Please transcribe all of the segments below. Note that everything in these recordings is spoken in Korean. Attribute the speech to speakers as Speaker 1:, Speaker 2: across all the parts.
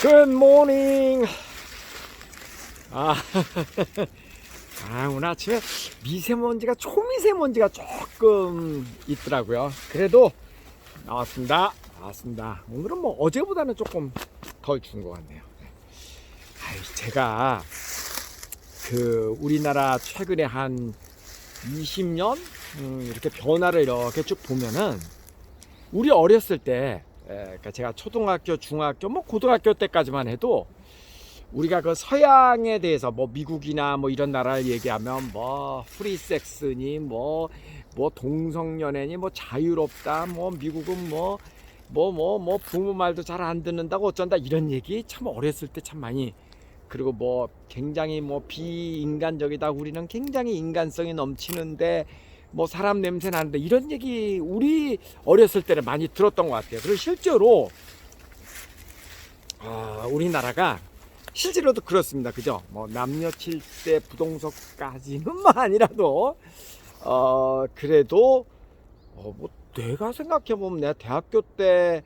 Speaker 1: 굿모닝. 아, 오늘 아침에 미세먼지가 초미세먼지가 조금 있더라고요. 그래도 나왔습니다. 오늘은 뭐 어제보다는 조금 덜 준 것 같네요. 제가 우리나라 최근에 한 20년 이렇게 변화를 이렇게 쭉 보면은 우리 어렸을 때, 그러니까 제가 초등학교, 중학교, 뭐 고등학교 때까지만 해도 우리가 그 서양에 대해서 뭐 미국이나 뭐 이런 나라를 얘기하면 뭐 프리섹스니 뭐 동성연애니 뭐 자유롭다, 뭐 미국은 뭐 부모 말도 잘 안 듣는다고 어쩐다, 이런 얘기 참 어렸을 때 참 많이, 그리고 뭐 굉장히 뭐 비인간적이다, 우리는 굉장히 인간성이 넘치는데 뭐 사람 냄새 나는데, 이런 얘기 우리 어렸을 때는 많이 들었던 것 같아요. 그리고 실제로 우리나라가 실제로도 그렇습니다. 그죠? 뭐 남녀 7대 부동석까지는 아니라도 그래도 뭐 내가 생각해 보면 내가 대학교 때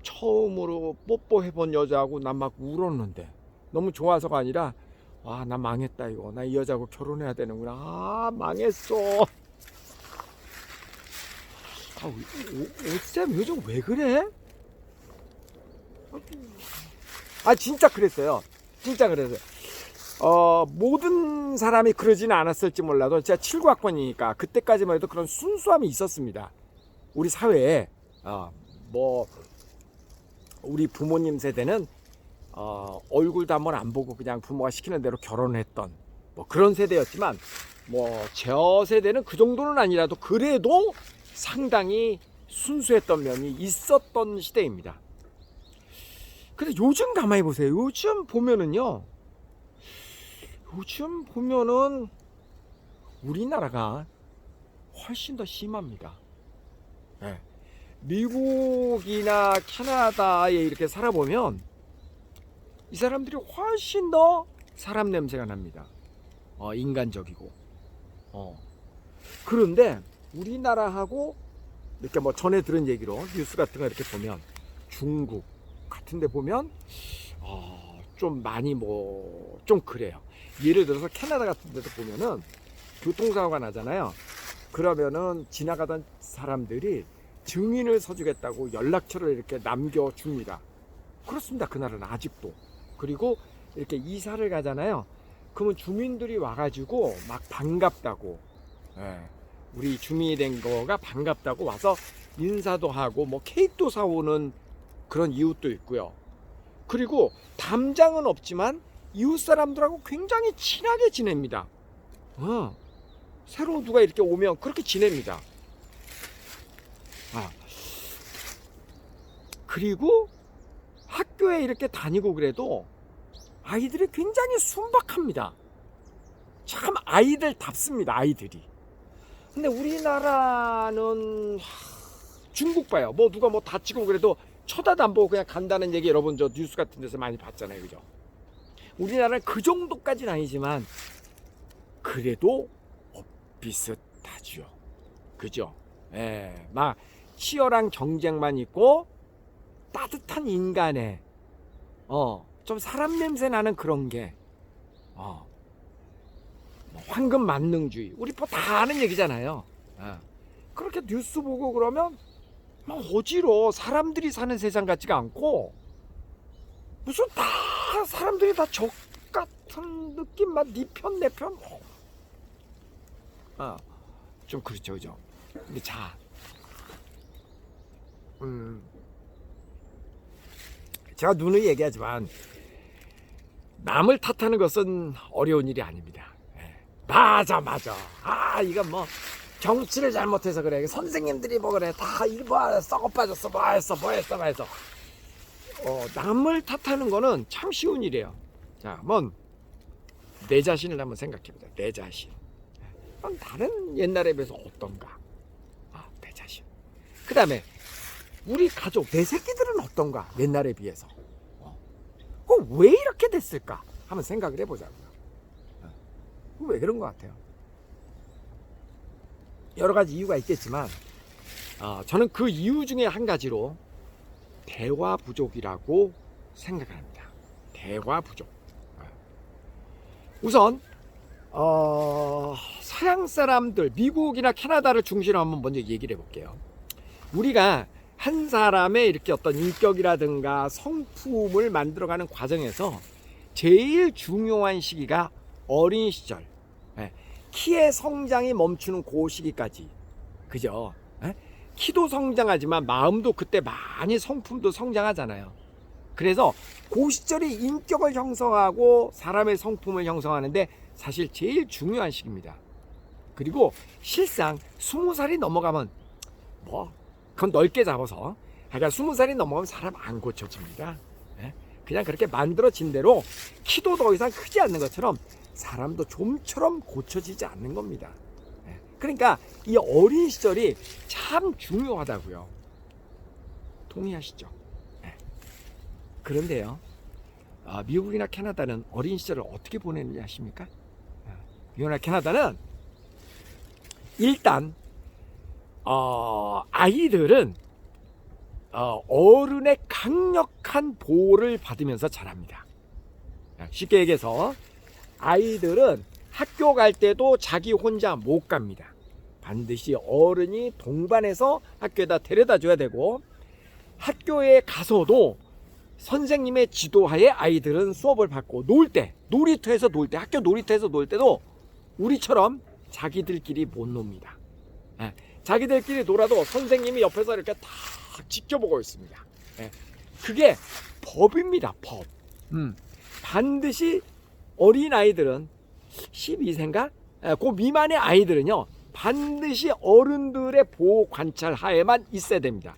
Speaker 1: 처음으로 뽀뽀해 본 여자하고 난 막 울었는데, 너무 좋아서가 아니라 와, 나 망했다, 이거 나 이 여자하고 결혼해야 되는구나, 망했어. 오쌤 요즘 왜 그래? 진짜 그랬어요. 모든 사람이 그러지는 않았을지 몰라도 제가 79학번이니까 그때까지만 해도 그런 순수함이 있었습니다. 우리 사회에 뭐 우리 부모님 세대는 얼굴도 한번 안 보고 그냥 부모가 시키는 대로 결혼했던 뭐 그런 세대였지만, 뭐 저 세대는 그 정도는 아니라도 그래도 상당히 순수했던 면이 있었던 시대입니다. 근데 요즘 가만히 보세요. 요즘 보면은 우리나라가 훨씬 더 심합니다. 네. 미국이나 캐나다에 이렇게 살아보면 이 사람들이 훨씬 더 사람 냄새가 납니다. 인간적이고. 그런데 우리나라하고 이렇게 뭐 전에 들은 얘기로 뉴스 같은 거 이렇게 보면 중국 같은 데 보면 좀 많이 뭐 좀 그래요. 예를 들어서 캐나다 같은 데도 보면은 교통사고가 나잖아요. 그러면은 지나가던 사람들이 증인을 서주겠다고 연락처를 이렇게 남겨줍니다. 그렇습니다. 그날은 아직도. 그리고 이렇게 이사를 가잖아요. 그러면 주민들이 와가지고 막 반갑다고, 우리 주민이 된 거가 반갑다고 와서 인사도 하고 뭐 케이크도 사오는 그런 이웃도 있고요. 그리고 담장은 없지만 이웃 사람들하고 굉장히 친하게 지냅니다. 새로 누가 이렇게 오면 그렇게 지냅니다. 그리고 학교에 이렇게 다니고 그래도 아이들이 굉장히 순박합니다. 참 아이들답습니다, 아이들이. 근데 우리나라는 중국 봐요. 뭐 누가 뭐 다치고 그래도 쳐다도 안 보고 그냥 간다는 얘기 여러분 저 뉴스 같은 데서 많이 봤잖아요. 그죠? 우리나라는 그 정도까지는 아니지만 그래도 비슷하죠. 그죠? 막 치열한 경쟁만 있고 따뜻한 인간의 좀 사람 냄새 나는 그런 게 황금 만능주의, 우리 뭐 다 아는 얘기잖아요. 그렇게 뉴스 보고 그러면 막 어지러워. 사람들이 사는 세상 같지가 않고 무슨 다 사람들이 다 적 같은 느낌, 막 네 편 내 편. 좀 그렇죠, 그죠? 근데 제가 누누이 얘기하지만 남을 탓하는 것은 어려운 일이 아닙니다. 맞아. 이건 뭐 정치를 잘못해서 그래. 선생님들이 뭐 그래. 다 일뭐 썩어 빠졌어. 뭐 했어. 남을 탓하는 거는 참 쉬운 일이에요. 자, 한번 내 자신을 한번 생각해보자. 내 자신. 다른 옛날에 비해서 어떤가? 내 자신. 그 다음에 우리 가족, 내 새끼들은 어떤가? 옛날에 비해서. 왜 이렇게 됐을까? 한번 생각을 해보자고요. 왜 그런 것 같아요? 여러 가지 이유가 있겠지만 저는 그 이유 중에 한 가지로 대화 부족이라고 생각합니다. 대화 부족. 우선 서양 사람들, 미국이나 캐나다를 중심으로 한번 먼저 얘기를 해볼게요. 우리가 한 사람의 이렇게 어떤 인격이라든가 성품을 만들어가는 과정에서 제일 중요한 시기가 어린 시절, 키의 성장이 멈추는 그 시기까지, 그죠? 키도 성장하지만 마음도 그때 많이 성품도 성장하잖아요. 그래서 그 시절이 인격을 형성하고 사람의 성품을 형성하는데 사실 제일 중요한 시기입니다. 그리고 실상 20살이 넘어가면 그건 넓게 잡아서, 그러니까 20살이 넘어가면 사람 안 고쳐집니다. 그냥 그렇게 만들어진 대로 키도 더 이상 크지 않는 것처럼 사람도 좀처럼 고쳐지지 않는 겁니다. 그러니까 이 어린 시절이 참 중요하다고요. 동의하시죠? 그런데요, 미국이나 캐나다는 어린 시절을 어떻게 보내는지 아십니까? 미국이나 캐나다는 일단 아이들은 어른의 강력한 보호를 받으면서 자랍니다. 쉽게 얘기해서 아이들은 학교 갈 때도 자기 혼자 못 갑니다. 반드시 어른이 동반해서 학교에다 데려다 줘야 되고, 학교에 가서도 선생님의 지도하에 아이들은 수업을 받고, 놀 때, 놀이터에서 놀 때, 학교 놀이터에서 놀 때도 우리처럼 자기들끼리 못 놉니다. 자기들끼리 놀아도 선생님이 옆에서 이렇게 다 지켜보고 있습니다. 그게 법입니다. 법. 반드시 어린 아이들은 12세인가? 그 미만의 아이들은요, 반드시 어른들의 보호 관찰 하에만 있어야 됩니다.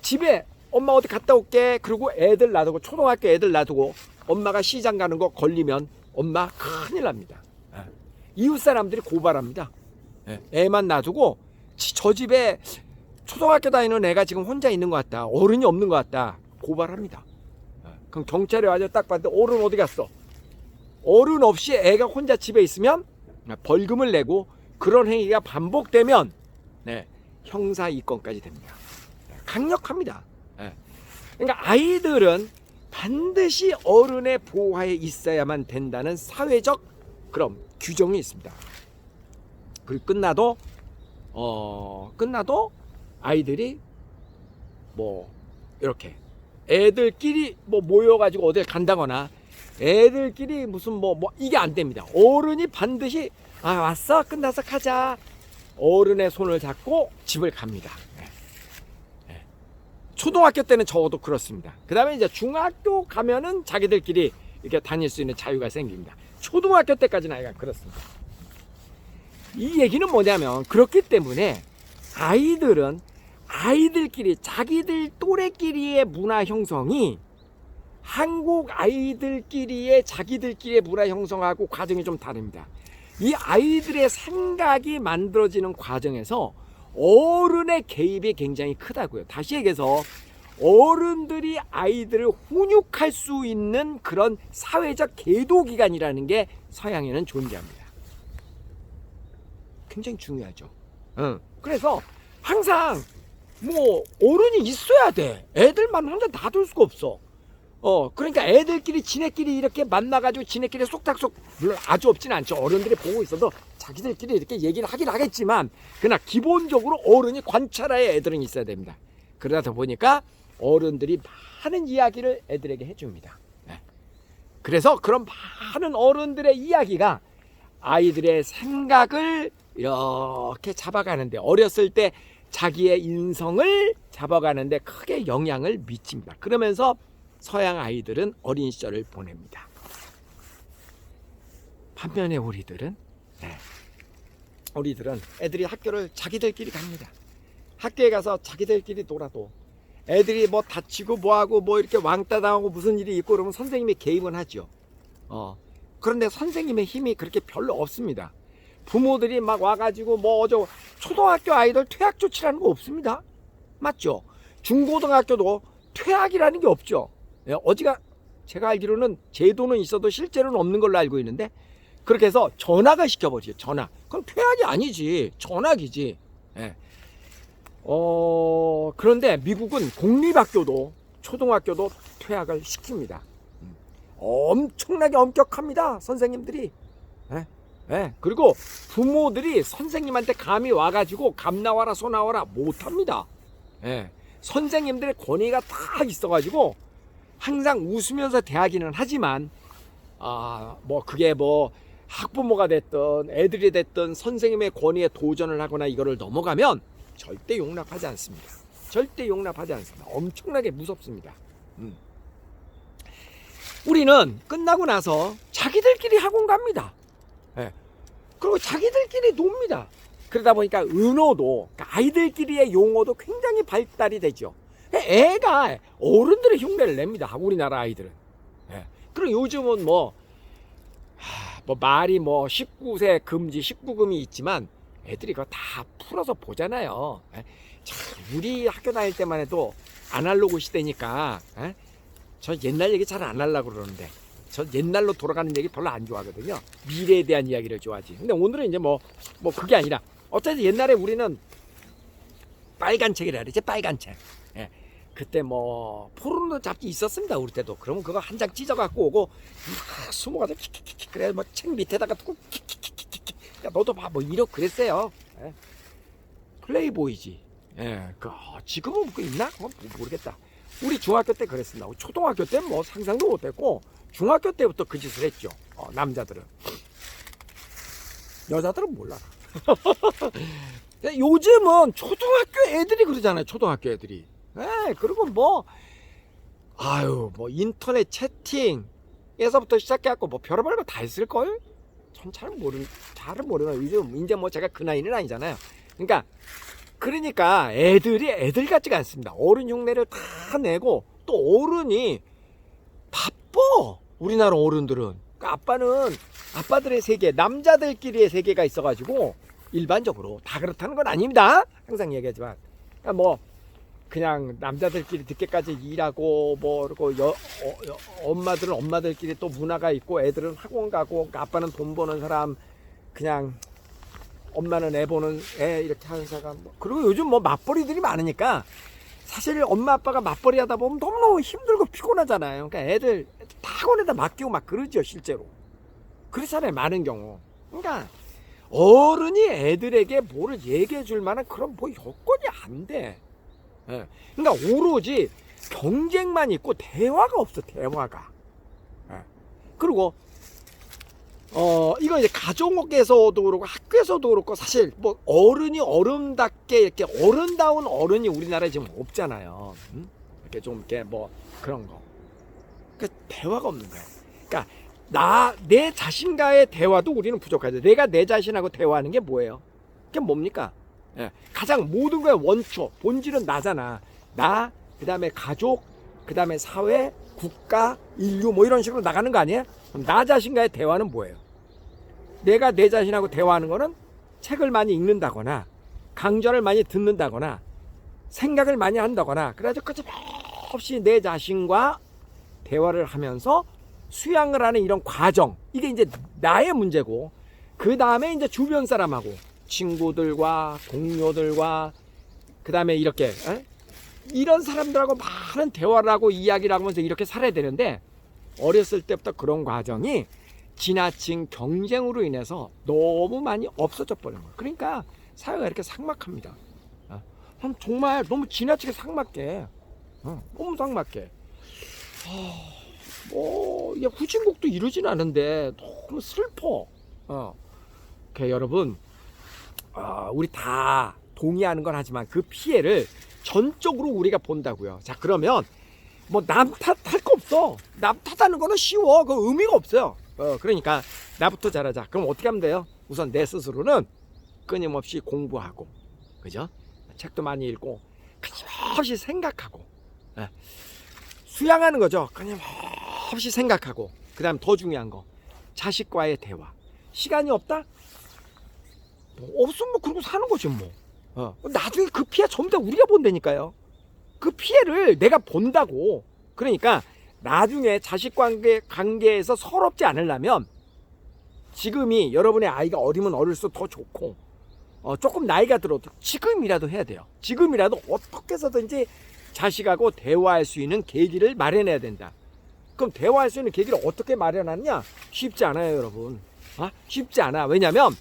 Speaker 1: 집에 엄마 어디 갔다 올게, 그리고 애들 놔두고, 초등학교 애들 놔두고 엄마가 시장 가는 거 걸리면 엄마 큰일 납니다. 이웃 사람들이 고발합니다. 애만 놔두고 저 집에 초등학교 다니는 애가 지금 혼자 있는 것 같다, 어른이 없는 것 같다, 고발합니다. 그럼 경찰에 와서 딱 봤는데 어른 어디 갔어? 어른 없이 애가 혼자 집에 있으면 벌금을 내고, 그런 행위가 반복되면 형사 입건까지 됩니다. 강력합니다. 그러니까 아이들은 반드시 어른의 보호하에 있어야만 된다는 사회적 그런 규정이 있습니다. 그리고 끝나도 아이들이 이렇게 애들끼리 모여가지고 어딜 간다거나, 애들끼리 무슨 이게 안 됩니다. 어른이 반드시 왔어? 끝나서 가자. 어른의 손을 잡고 집을 갑니다. 초등학교 때는 적어도 그렇습니다. 그 다음에 이제 중학교 가면은 자기들끼리 이렇게 다닐 수 있는 자유가 생깁니다. 초등학교 때까지는 아이가 그렇습니다. 이 얘기는 뭐냐면, 그렇기 때문에 아이들은 아이들끼리, 자기들 또래끼리의 문화 형성이 한국 아이들끼리의 자기들끼리의 문화 형성하고 과정이 좀 다릅니다. 이 아이들의 생각이 만들어지는 과정에서 어른의 개입이 굉장히 크다고요. 다시 얘기해서 어른들이 아이들을 훈육할 수 있는 그런 사회적 계도기관이라는 게 서양에는 존재합니다. 굉장히 중요하죠. 그래서 항상 어른이 있어야 돼. 애들만 혼자 놔둘 수가 없어. 그러니까 애들끼리 지네끼리 이렇게 만나가지고 지네끼리 쏙닥쏙, 물론 아주 없지는 않죠. 어른들이 보고 있어도 자기들끼리 이렇게 얘기를 하긴 하겠지만, 그러나 기본적으로 어른이 관찰하에 애들은 있어야 됩니다. 그러다 보니까 어른들이 많은 이야기를 애들에게 해줍니다. 그래서 그런 많은 어른들의 이야기가 아이들의 생각을 이렇게 잡아가는데, 어렸을 때 자기의 인성을 잡아가는데 크게 영향을 미칩니다. 그러면서 서양 아이들은 어린 시절을 보냅니다. 반면에 우리들은 애들이 학교를 자기들끼리 갑니다. 학교에 가서 자기들끼리 놀아도 애들이 다치고 뭐하고 이렇게 왕따 당하고 무슨 일이 있고 그러면 선생님이 개입은 하죠. 그런데 선생님의 힘이 그렇게 별로 없습니다. 부모들이 막 와가지고 초등학교 아이들 퇴학 조치라는 거 없습니다. 맞죠? 중고등학교도 퇴학이라는 게 없죠. 제가 알기로는 제도는 있어도 실제로는 없는 걸로 알고 있는데, 그렇게 해서 전학을 시켜버리죠. 전학. 그럼 퇴학이 아니지, 전학이지. 그런데 미국은 공립학교도 초등학교도 퇴학을 시킵니다. 엄청나게 엄격합니다, 선생님들이. 예? 예. 그리고 부모들이 선생님한테 감히 와가지고 감 나와라 소 나와라 못합니다. 예. 선생님들의 권위가 다 있어가지고 항상 웃으면서 대하기는 하지만 뭐 그게 뭐 학부모가 됐든 애들이 됐든 선생님의 권위에 도전을 하거나 이거를 넘어가면 절대 용납하지 않습니다. 절대 용납하지 않습니다. 엄청나게 무섭습니다. 우리는 끝나고 나서 자기들끼리 학원 갑니다. 예. 그리고 자기들끼리 놉니다. 그러다 보니까 은어도, 그러니까 아이들끼리의 용어도 굉장히 발달이 되죠. 애가 어른들의 흉내를 냅니다. 우리나라 아이들은. 예. 그리고 요즘은 뭐 말이 뭐 19세 금지, 19금이 있지만 애들이 그거 다 풀어서 보잖아요. 예. 자, 우리 학교 다닐 때만 해도 아날로그 시대니까 저 옛날 얘기 잘 안 하려고 그러는데 저 옛날로 돌아가는 얘기 별로 안 좋아하거든요. 미래에 대한 이야기를 좋아하지. 근데 오늘은 이제 뭐 그게 아니라 어쨌든 옛날에 우리는 빨간 책이라 그러지, 빨간 책. 예. 그때 뭐 포르노 잡지 있었습니다, 우리 때도. 그러면 그거 한 장 찢어갖고 오고 막 숨어가서 킥킥킥 그래 뭐 책 밑에다가 두고 킥킥킥킥 야 너도 봐 뭐 이러 그랬어요. 예. 플레이보이지. 예. 지금은 그 있나? 모르겠다. 우리 중학교 때 그랬습니다. 초등학교 때 뭐 상상도 못했고 중학교 때부터 그 짓을 했죠. 남자들은. 여자들은 몰라. 요즘은 초등학교 애들이 그러잖아요. 초등학교 애들이. 네, 그리고 뭐 인터넷 채팅에서부터 시작해갖고 뭐 별의별 거 다 했을걸? 전 잘은 모르나. 요즘 이제 뭐 제가 그 나이는 아니잖아요. 그러니까 애들이 애들 같지가 않습니다. 어른 흉내를 다 내고 또 어른이 바빠. 우리나라 어른들은. 그러니까 아빠들의 세계, 남자들끼리의 세계가 있어가지고 일반적으로 다 그렇다는 건 아닙니다. 항상 얘기하지만. 그러니까 뭐 그냥 남자들끼리 늦게까지 일하고 뭐 그리고 엄마들은 엄마들끼리 또 문화가 있고 애들은 학원 가고 그러니까 아빠는 돈 버는 사람 그냥 엄마는 애 보는 애 이렇게 하는 사람. 그리고 요즘 뭐 맞벌이들이 많으니까 사실 엄마 아빠가 맞벌이 하다 보면 너무너무 힘들고 피곤하잖아요. 그러니까 애들 다 학원에다 맡기고 막 그러죠, 실제로. 그렇잖아요, 많은 경우. 그러니까 어른이 애들에게 뭐를 얘기해 줄 만한 그런 뭐 여건이 안 돼. 예. 그러니까 오로지 경쟁만 있고 대화가 없어, 대화가. 예. 그리고 이거 이제 가족에서도 그렇고 학교에서도 그렇고 사실 뭐 어른이 어른답게 이렇게 어른다운 어른이 우리나라에 지금 없잖아요. 이렇게 좀 이렇게 뭐 그런 거. 그러니까 대화가 없는 거야. 그러니까 내 자신과의 대화도 우리는 부족하죠. 내가 내 자신하고 대화하는 게 뭐예요? 그게 뭡니까? 예. 가장 모든 거의 원초, 본질은 나잖아. 나, 그 다음에 가족, 그 다음에 사회, 국가, 인류 뭐 이런 식으로 나가는 거 아니에요? 그럼 나 자신과의 대화는 뭐예요? 내가 내 자신하고 대화하는 거는 책을 많이 읽는다거나 강좌를 많이 듣는다거나 생각을 많이 한다거나 그래가지고 끝없이 내 자신과 대화를 하면서 수양을 하는 이런 과정, 이게 이제 나의 문제고 그 다음에 이제 주변 사람하고 친구들과 동료들과 그 다음에 이렇게 이런 사람들하고 많은 대화를 하고 이야기를 하면서 이렇게 살아야 되는데 어렸을 때부터 그런 과정이 지나친 경쟁으로 인해서 너무 많이 없어져 버린 거예요. 그러니까 사회가 이렇게 삭막합니다. 정말 너무 지나치게 삭막해. 너무 삭막해. 이게 후진국도 이러진 않은데 너무 슬퍼. 여러분, 우리 다 동의하는 건 하지만 그 피해를 전적으로 우리가 본다고요. 자, 그러면 뭐 남 탓할 거 없어. 남 탓하는 거는 쉬워. 그 의미가 없어요. 그러니까 나부터 잘하자. 그럼 어떻게 하면 돼요? 우선 내 스스로는 끊임없이 공부하고, 그죠? 책도 많이 읽고, 끊임없이 생각하고, 수양하는 거죠. 끊임없이 생각하고, 그 다음 더 중요한 거, 자식과의 대화. 시간이 없다? 없으면 뭐 그러고 사는 거지 뭐. 나중에 그 피해 전부 다 우리가 본다니까요. 그 피해를 내가 본다고. 그러니까 나중에 자식 관계에서 서럽지 않으려면 지금이 여러분의 아이가 어리면 어릴수록 더 좋고 조금 나이가 들어도 지금이라도 해야 돼요. 지금이라도 어떻게 해서든지 자식하고 대화할 수 있는 계기를 마련해야 된다. 그럼 대화할 수 있는 계기를 어떻게 마련하느냐? 쉽지 않아요, 여러분. 쉽지 않아. 왜냐면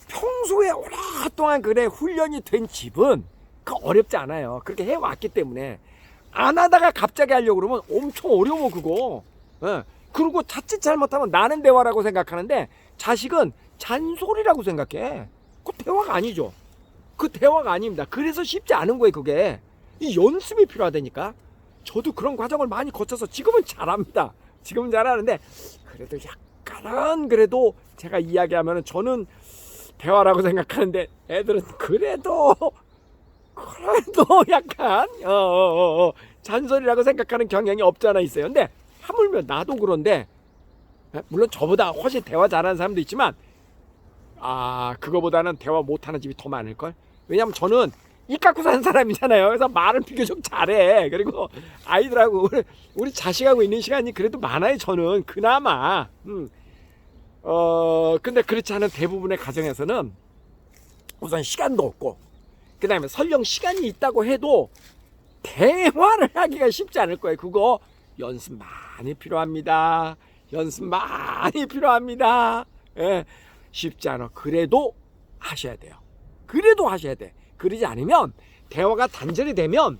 Speaker 1: 평소에 오랫동안 그래 훈련이 된 집은 그 어렵지 않아요. 그렇게 해왔기 때문에. 안 하다가 갑자기 하려고 그러면 엄청 어려워 그거. 예. 그리고 자칫 잘못하면 나는 대화라고 생각하는데 자식은 잔소리라고 생각해. 그 대화가 아니죠. 그 대화가 아닙니다. 그래서 쉽지 않은 거예요 그게. 이 연습이 필요하다니까. 저도 그런 과정을 많이 거쳐서 지금은 잘합니다. 지금은 잘하는데 그래도 약간은 그래도 제가 이야기하면은 저는 대화라고 생각하는데 애들은 그래도 약간 잔소리라고 생각하는 경향이 없잖아 있어요. 근데 하물며 나도 그런데 물론 저보다 훨씬 대화 잘하는 사람도 있지만 그거보다는 대화 못하는 집이 더 많을걸. 왜냐면 저는 입 갖고 사는 사람이잖아요. 그래서 말을 비교적 잘해. 그리고 아이들하고 우리 자식하고 있는 시간이 그래도 많아요. 저는 그나마. 근데 그렇지 않은 대부분의 가정에서는 우선 시간도 없고, 그 다음에 설령 시간이 있다고 해도 대화를 하기가 쉽지 않을 거예요. 그거 연습 많이 필요합니다. 연습 많이 필요합니다. 예, 쉽지 않아. 그래도 하셔야 돼요. 그래도 하셔야 돼. 그러지 않으면 대화가 단절이 되면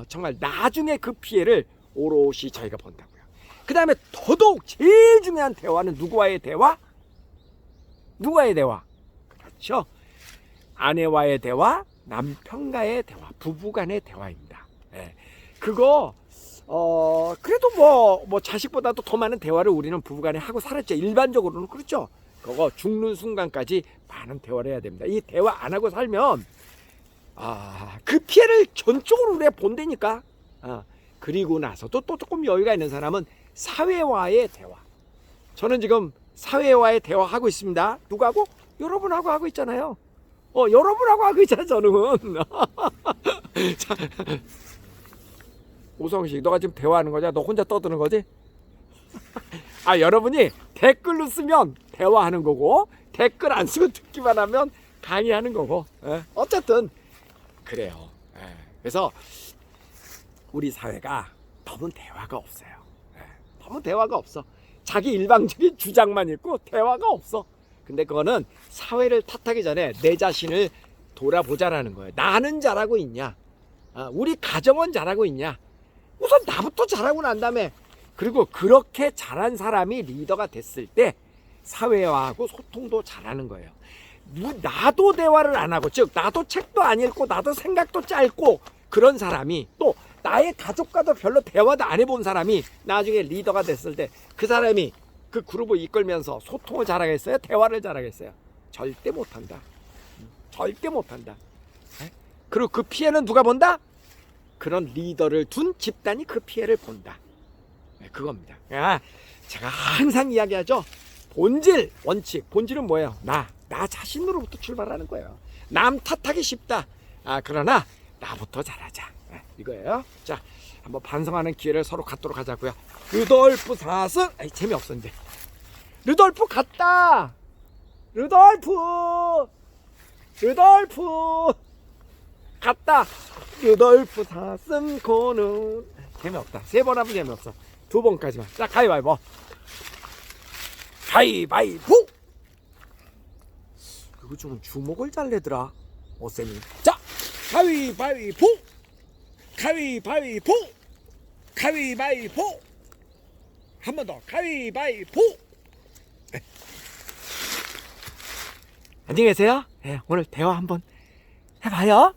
Speaker 1: 정말 나중에 그 피해를 오롯이 저희가 본다고요. 그 다음에 더더욱 제일 중요한 대화는 누구와의 대화? 누구와의 대화? 그렇죠. 아내와의 대화, 남편과의 대화, 부부간의 대화입니다. 예. 그거 그래도 뭐 자식보다도 더 많은 대화를 우리는 부부간에 하고 살았죠. 일반적으로는 그렇죠. 그거 죽는 순간까지 많은 대화를 해야 됩니다. 이 대화 안 하고 살면 그 피해를 전적으로 우리가 본다니까. 그리고 나서도 또 조금 여유가 있는 사람은 사회와의 대화. 저는 지금 사회와의 대화하고 있습니다. 누구하고? 여러분하고 하고 있잖아요. 여러분하고 하고 있잖아 저는. 자, 오성식, 너가 지금 대화하는 거냐? 너 혼자 떠드는 거지? 여러분이 댓글로 쓰면 대화하는 거고, 댓글 안 쓰고 듣기만 하면 강의하는 거고. 어쨌든 그래요. 그래서 우리 사회가 너무 대화가 없어요. 너무 대화가 없어. 자기 일방적인 주장만 있고 대화가 없어. 근데 그거는 사회를 탓하기 전에 내 자신을 돌아보자라는 거예요. 나는 잘하고 있냐? 우리 가정은 잘하고 있냐? 우선 나부터 잘하고 난 다음에, 그리고 그렇게 잘한 사람이 리더가 됐을 때 사회화하고 소통도 잘하는 거예요. 나도 대화를 안 하고, 즉 나도 책도 안 읽고 나도 생각도 짧고 그런 사람이, 또 나의 가족과도 별로 대화도 안 해본 사람이 나중에 리더가 됐을 때 그 사람이 그 그룹을 이끌면서 소통을 잘하겠어요? 대화를 잘하겠어요? 절대 못한다. 절대 못한다. 그리고 그 피해는 누가 본다? 그런 리더를 둔 집단이 그 피해를 본다. 그겁니다. 제가 항상 이야기하죠. 본질, 원칙. 본질은 뭐예요? 나 자신으로부터 출발하는 거예요. 남 탓하기 쉽다. 그러나 나부터 잘하자. 이거예요. 자, 한번 반성하는 기회를 서로 갖도록 하자고요. 루돌프 4승. 재미없어 이제. 루돌프 갔다. 루돌프 갔다. 루돌프 4승 고는. 재미없다. 3번 하면 재미없어. 2번까지만. 자, 가위바위보. 가위바위보. 그거 좀 주먹을 잘 내더라 어쌤이. 자, 가위바위보. 가위바위보. 가위바위보. 한 번 더. 가위바위보. 안녕히 계세요. 오늘 대화 한번 해봐요.